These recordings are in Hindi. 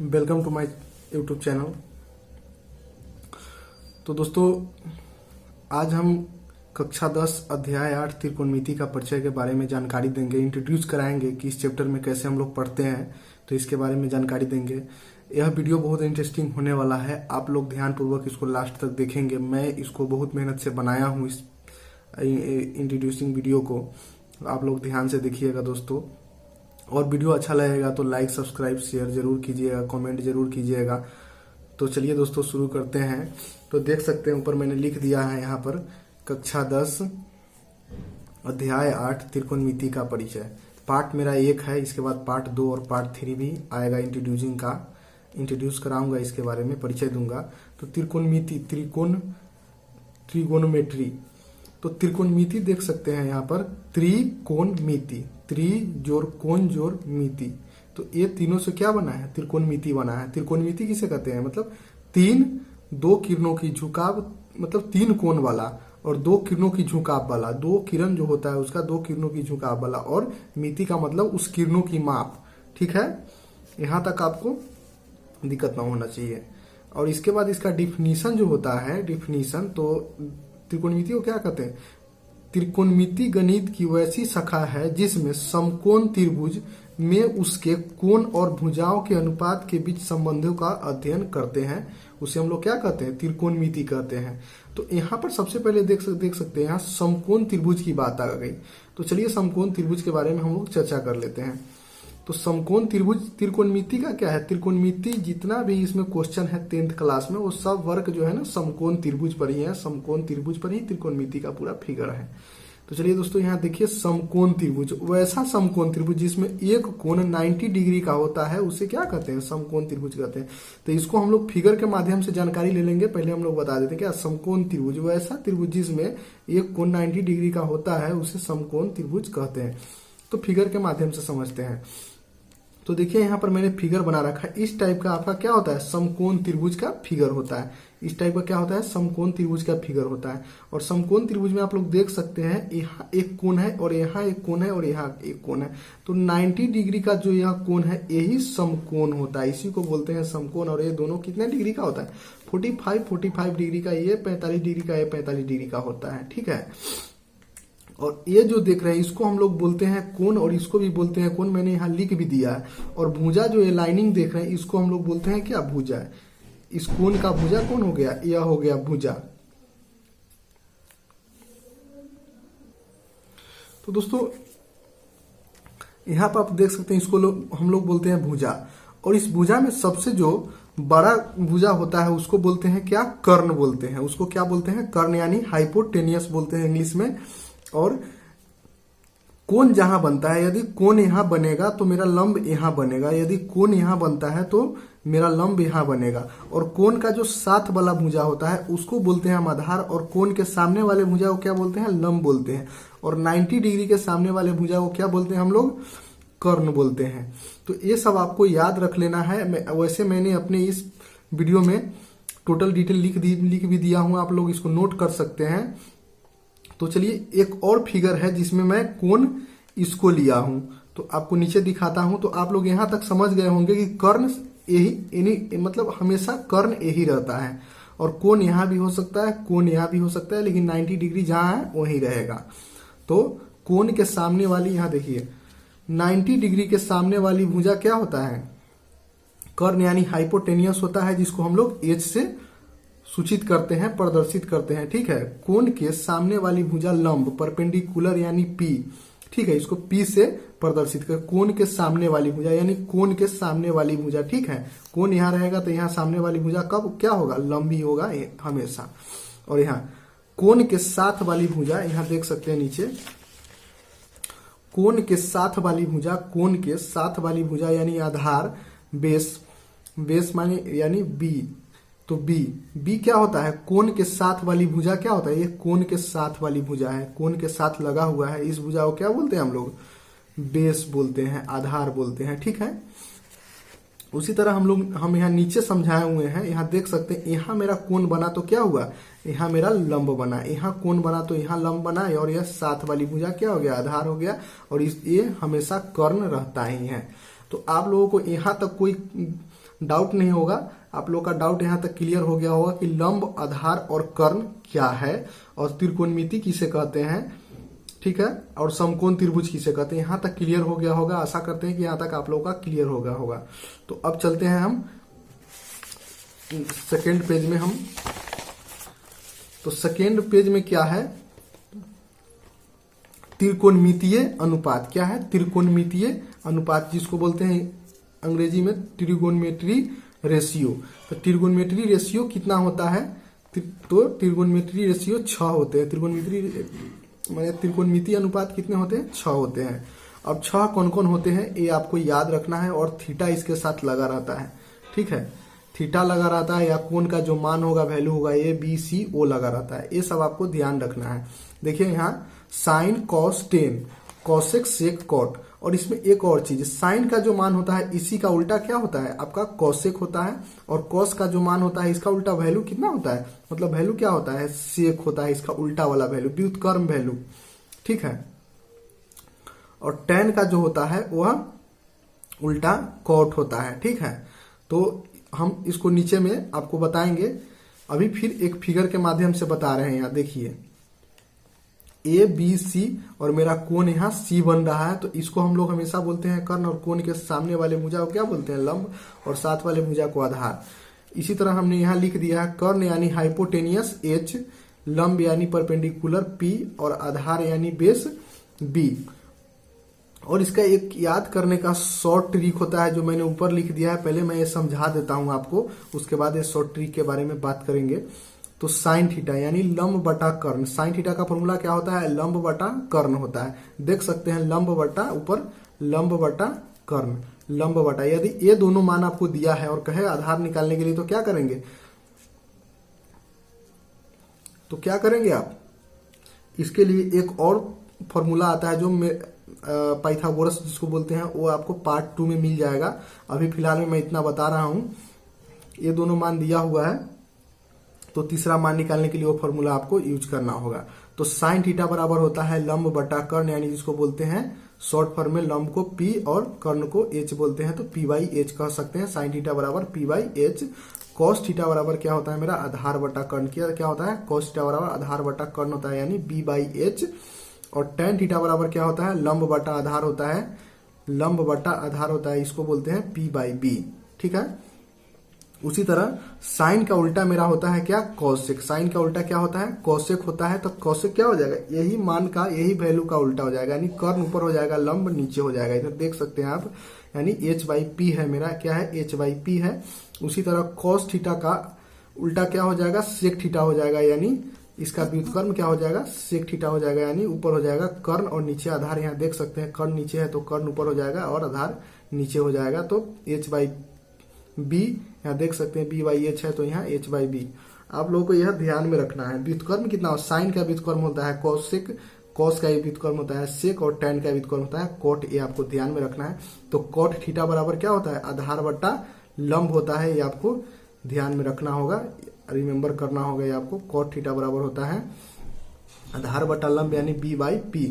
Welcome to my YouTube channel. तो दोस्तों, आज हम कक्षा 10 अध्याय 8 त्रिकोणमिति का परिचय के बारे में जानकारी देंगे, इंट्रोड्यूस कराएंगे कि इस चैप्टर में कैसे हम लोग पढ़ते हैं, तो इसके बारे में जानकारी देंगे। यह वीडियो बहुत इंटरेस्टिंग होने वाला है, आप लोग ध्यानपूर्वक इसको लास्ट तक देखेंगे। मैं इसको बहुत मेहनत से बनाया हूँ, इस इंट्रोड्यूसिंग वीडियो को आप लोग ध्यान से देखिएगा दोस्तों। और वीडियो अच्छा लगेगा तो लाइक सब्सक्राइब शेयर जरूर कीजिएगा, कमेंट जरूर कीजिएगा। तो चलिए दोस्तों शुरू करते हैं। तो देख सकते हैं ऊपर मैंने लिख दिया है यहाँ पर कक्षा 10 अध्याय 8 त्रिकोणमिति का परिचय। पार्ट मेरा 1 है, इसके बाद पार्ट 2 और पार्ट 3 भी आएगा। इंट्रोड्यूस कराऊंगा, इसके बारे में परिचय दूंगा। तो त्रिकोणमिति, ट्रिगोनोमेट्री। तो त्रिकोणमिति देख सकते हैं यहाँ पर त्रिकोणमिति, त्रि जोर कोण जोर मिति। तो ये तीनों से क्या बना है? त्रिकोणमिति बना है। त्रिकोणमिति किसे कहते हैं? मतलब दो किरणों की झुकाव, मतलब 3 कोण वाला और 2 किरणों की झुकाव वाला, 2 किरण जो होता है उसका 2 किरणों की झुकाव वाला, और मिति का मतलब उस किरणों की माप। ठीक है, यहां तक आपको दिक्कत ना होना चाहिए। और इसके बाद इसका डिफिनीशन जो होता है, डिफिनीशन तो त्रिकोणमिति को क्या कहते हैं? त्रिकोणमिति गणित की वैसी शाखा है जिसमें समकोण त्रिभुज में उसके कोण और भुजाओं के अनुपात के बीच संबंधों का अध्ययन करते हैं। उसे हम लोग क्या कहते हैं? त्रिकोणमिति कहते हैं। तो यहाँ पर सबसे पहले देख सकते हैं यहाँ समकोण त्रिभुज की बात आ गई। तो चलिए समकोण त्रिभुज के बारे में हम लोग चर्चा कर लेते हैं। तो समकोण त्रिभुज त्रिकोणमिति का क्या है? त्रिकोणमिति जितना भी इसमें क्वेश्चन है 10th क्लास में, वो सब वर्क जो है ना समकोण त्रिभुज पर ही है। समकोण त्रिभुज पर ही त्रिकोणमिति का पूरा फिगर है। तो चलिए दोस्तों यहाँ देखिए, समकोण त्रिभुज, वैसा समकोण त्रिभुज जिसमें एक कोण 90 डिग्री का होता है, उसे क्या कहते हैं? समकोण त्रिभुज कहते हैं। तो इसको हम लोग फिगर के माध्यम से जानकारी ले लेंगे। पहले हम लोग बता देते हैं क्या समकोण त्रिभुज, वैसा त्रिभुज जिसमें एक कोण 90 डिग्री का होता है उसे समकोण त्रिभुज कहते हैं। तो फिगर के माध्यम से समझते हैं। तो देखिए यहाँ पर मैंने फिगर बना रखा है। इस टाइप का आपका क्या होता है? समकोण त्रिभुज का फिगर होता है। इस टाइप का क्या होता है? समकोण त्रिभुज का फिगर होता है। और समकोण त्रिभुज में आप लोग देख सकते हैं यहाँ एक कोण है और यहाँ एक कोण है और यहाँ एक कोण है। तो 90 डिग्री का जो यहाँ कोण है यही समकोण होता है, इसी को बोलते हैं समकोण। और ये दोनों कितने डिग्री का होता है? 45 डिग्री का, ये 45 डिग्री का, ये 45 डिग्री का होता है। ठीक है, और ये जो देख रहे हैं इसको हम लोग बोलते हैं कोण, और इसको भी बोलते हैं कोण। मैंने यहाँ लिख भी दिया है। और भुजा जो ये लाइनिंग देख रहे हैं इसको हम लोग बोलते हैं क्या? भुजा। इस कोण का भुजा कौन हो गया? यह हो गया भुजा। तो दोस्तों यहाँ पर आप देख सकते हैं इसको हम लोग बोलते हैं भुजा। और इस भुजा में सबसे जो बड़ा भुजा होता है उसको बोलते हैं क्या? कर्ण बोलते हैं। उसको क्या बोलते हैं? कर्ण, यानी हाइपोटेनियस बोलते हैं इंग्लिश में। और कोण जहां बनता है, यदि कोण यहां बनेगा तो मेरा लंब यहां बनेगा, यदि कोण यहां बनता है तो मेरा लंब यहां बनेगा। और कोण का जो साथ वाला भुजा होता है उसको बोलते हैं हम आधार, और कोण के सामने वाले भुजा को क्या बोलते हैं? लंब बोलते हैं। और 90 डिग्री के सामने वाले भुजा को क्या बोलते हैं हम लोग? कर्ण बोलते हैं। तो ये सब आपको याद रख लेना है। वैसे मैंने अपने इस वीडियो में टोटल डिटेल लिख भी दिया हूं, आप लोग इसको नोट कर सकते हैं। तो चलिए एक और फिगर है जिसमें मैं कोण इसको लिया हूं, तो आपको नीचे दिखाता हूं। तो आप लोग यहां तक समझ गए होंगे कि कर्ण यही मतलब हमेशा कर्ण यही रहता है। और कोण यहां भी हो सकता है, कोण यहां भी हो सकता है, लेकिन 90 डिग्री जहां है वही रहेगा। तो कोण के सामने वाली, यहां देखिए 90 डिग्री के सामने वाली भुजा क्या होता है? कर्ण, यानी हाइपोटेनियस होता है, जिसको हम लोग एच से सूचित करते हैं, प्रदर्शित करते हैं। ठीक है, कोण के सामने वाली भुजा लंब, परपेंडिकुलर यानी पी। ठीक है, इसको पी से प्रदर्शित कर। कोण के सामने वाली भुजा यानी कोण के सामने वाली भुजा। ठीक है, कोण यहां रहेगा तो यहां सामने वाली भुजा कब क्या होगा? लंब ही होगा हमेशा। और यहाँ कोण के साथ वाली भुजा, यहां देख सकते हैं नीचे, कोण के साथ वाली भुजा, कोण के साथ वाली भुजा यानी आधार, बेस माने यानी बी। तो बी क्या होता है? कोण के साथ वाली भुजा क्या होता है? ये कोण के साथ वाली भुजा है, कोण के साथ लगा हुआ है। इस भुजा को क्या बोलते हैं हम लोग? बेस बोलते हैं, आधार बोलते हैं। ठीक है, उसी तरह हम यहाँ नीचे समझाए हुए हैं। यहाँ देख सकते हैं, यहाँ मेरा कोण बना तो क्या हुआ? यहाँ मेरा लंब बना। यहाँ कोण बना तो यहाँ लंब बना, और यह साथ वाली भुजा क्या हो गया? आधार हो गया। और ये हमेशा कर्ण रहता ही है। तो आप लोगों को यहाँ तक कोई डाउट नहीं होगा। आप लोग का डाउट यहाँ तक क्लियर हो गया होगा कि लंब, आधार और कर्ण क्या है और त्रिकोणमिति किसे कहते हैं, ठीक है, और समकोण त्रिभुज किसे कहते हैं। यहाँ तक क्लियर हो गया होगा। आशा करते हैं कि यहाँ तक आप लोगों का क्लियर हो गया होगा। तो अब चलते हैं हम सेकेंड पेज में। तो सेकेंड पेज में क्या है, त्रिकोणमितीय अनुपात। क्या है, त्रिकोणमितीय अनुपात, जिसको बोलते हैं अंग्रेजी में ट्रिगोनोमेट्री रेशियो। तो ट्रिगोनोमेट्री रेशियो कितना होता है, तो ट्रिगोनोमेट्री रेशियो 6 होते हैं। त्रिकोणमितीय अनुपात कितने होते हैं, 6 होते हैं। अब 6 कौन कौन होते हैं ये आपको याद रखना है, और थीटा इसके साथ लगा रहता है, ठीक है, थीटा लगा रहता है, या कोण का जो मान होगा, वैल्यू होगा ABC, लगा रहता है। ये सब आपको ध्यान रखना है। देखिए यहाँ साइन, कॉस, टेन, कॉसेक, सेक, कॉट, और इसमें एक और चीज, साइन का जो मान होता है इसी का उल्टा क्या होता है, आपका कॉसेक होता है, और कॉस का जो मान होता है इसका उल्टा वैल्यू कितना होता है, मतलब वैल्यू क्या होता है, सेक होता है, इसका उल्टा वाला वैल्यू, व्युत्क्रम वैल्यू, ठीक है। और टेन का जो होता है वह उल्टा कॉट होता है, ठीक है। तो हम इसको नीचे में आपको बताएंगे, अभी फिर एक फिगर के माध्यम से बता रहे हैं। यहाँ देखिए ABC और मेरा कोण यहाँ C बन रहा है, तो इसको हम लोग हमेशा बोलते हैं कर्ण, और कोण के सामने वाले भुजा को क्या बोलते हैं, लंब, और साथ वाले भुजा को आधार। इसी तरह हमने यहाँ लिख दिया है कर्ण यानी हाइपोटेनियस H, लंब यानी परपेंडिकुलर P, और आधार यानी बेस B। और इसका एक याद करने का शॉर्ट ट्रिक होता है जो मैंने ऊपर लिख दिया है, पहले मैं ये समझा देता हूं आपको, उसके बाद ये शॉर्ट ट्रिक के बारे में बात करेंगे। तो साइन थीटा यानी लंब बटा कर्ण, साइन थीटा का फॉर्मूला क्या होता है, लंब बटा कर्ण होता है। देख सकते हैं लंब बटा ऊपर, लंब बटा कर्ण, लंब बटा, यदि ये दोनों मान आपको दिया है और कहे आधार निकालने के लिए, तो क्या करेंगे, आप इसके लिए एक और फॉर्मूला आता है जो पाइथागोरस जिसको बोलते हैं, वो आपको पार्ट 2 में मिल जाएगा। अभी फिलहाल में मैं इतना बता रहा हूं। ये दोनों मान दिया हुआ है, तो तीसरा मान निकालने के लिए वो फॉर्मूला आपको यूज करना होगा। तो साइन थीटा बराबर होता है लंब बटा कर्ण, यानी जिसको बोलते हैं शॉर्ट फॉर्म में लंब को P और कर्ण को H बोलते हैं, तो P/H कह सकते हैं। साइन थीटा बराबर P/H। कॉस थीटा बराबर क्या होता है मेरा, आधार बटा कर्ण। क्या होता है, कॉस थीटा बराबर आधार बटा कर्ण होता है, यानी B/H। और टेन थीटा बराबर क्या होता है, लंब बटा आधार होता है, लंब बटा आधार होता है, इसको बोलते हैं P/B, ठीक है। उसी तरह साइन का उल्टा मेरा होता है क्या, कॉसेक। साइन का उल्टा क्या होता है, कॉसेक होता है। तो कॉसेक क्या हो जाएगा, यही मान का, यही वैल्यू का उल्टा हो जाएगा, यानी कर्ण ऊपर हो जाएगा, लंब नीचे हो जाएगा। इधर देख सकते हैं आप, यानी H/P है मेरा, क्या है, H/P है। उसी तरह कॉस थीटा का उल्टा क्या हो जाएगा, सेक थीटा हो जाएगा, यानी इसका व्युत्क्रम क्या हो जाएगा, सेक थीटा हो जाएगा, यानी ऊपर हो जाएगा कर्ण और नीचे आधार। यहाँ देख सकते हैं कर्ण नीचे है तो कर्ण ऊपर हो जाएगा और आधार नीचे हो जाएगा, तो H/B। यहाँ देख सकते हैं B/H है, तो यहाँ H/B। आप लोगों को यह ध्यान में रखना है। व्युत्क्रम कितना हो, साइन का व्युत्क्रम होता है कॉसेक, कॉस का व्युत्क्रम होता है सेक, और टेन का व्युत्क्रम होता है कॉट। ये आपको ध्यान में रखना है। तो कॉट थीटा बराबर क्या होता है, आधार बटा लंब होता है, ये आपको ध्यान में रखना होगा, रिमेम्बर करना होगा। ये आपको कॉट थीटा बराबर होता है आधार बटा लंब, यानी B/P।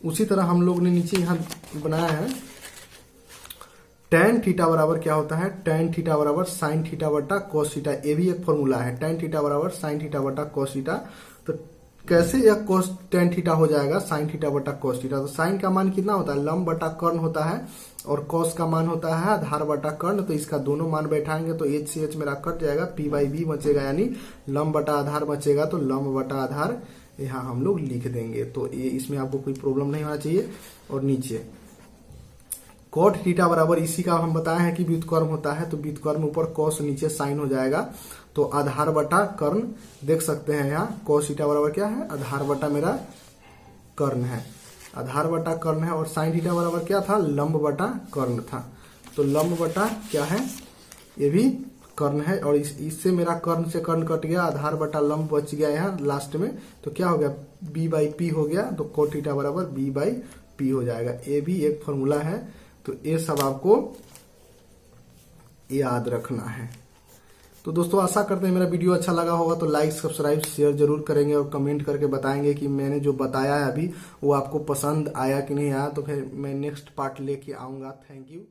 उसी तरह हम लोग ने नीचे यहाँ बनाया है टेन थीटा बराबर क्या होता है, टेन थीटा बराबर साइन थीटा बटा कॉस थीटा। ये भी एक फॉर्मूला है, टेन थीटा बराबर साइन थीटा बटा कॉस थीटा। तो कैसे यह कॉस टेन थीटा हो जाएगा साइन थीटा बटा कॉस थीटा, तो साइन का मान कितना होता है, लंब बटा कर्ण होता है, और कॉस का मान होता है आधार बटा कर्ण। तो इसका दोनों मान बैठाएंगे तो H से H मेरा कट जाएगा, P/B बचेगा, यानी लंब बटा आधार बचेगा, तो लंब बटा आधार यहाँ हम लोग लिख देंगे। तो ये इसमें आपको कोई प्रॉब्लम नहीं होना चाहिए। और नीचे कॉट थीटा बराबर, इसी का हम बताए हैं कि व्युत्क्रम होता है, तो व्युत्क्रम ऊपर कॉस, नीचे साइन हो जाएगा, तो आधार बटा कर्ण। देख सकते हैं यहाँ कॉस थीटा बराबर क्या है, आधार बटा मेरा कर्ण है, आधार बटा कर्ण है। और साइन थीटा बराबर क्या था, लंब बटा कर्ण था। तो लंब बटा क्या है, ये भी कर्ण है, और इससे मेरा कर्ण से कर्ण कट गया, आधार बटा लंब बच गया यहाँ लास्ट में, तो क्या हो गया, B/P हो गया। तो कॉट थीटा बराबर B/P हो जाएगा। ये भी एक फॉर्मूला है, तो ये सब आपको याद रखना है। तो दोस्तों आशा करते हैं मेरा वीडियो अच्छा लगा होगा, तो लाइक सब्सक्राइब शेयर जरूर करेंगे, और कमेंट करके बताएंगे कि मैंने जो बताया है अभी वो आपको पसंद आया कि नहीं आया। तो फिर मैं नेक्स्ट पार्ट लेके आऊंगा। Thank you.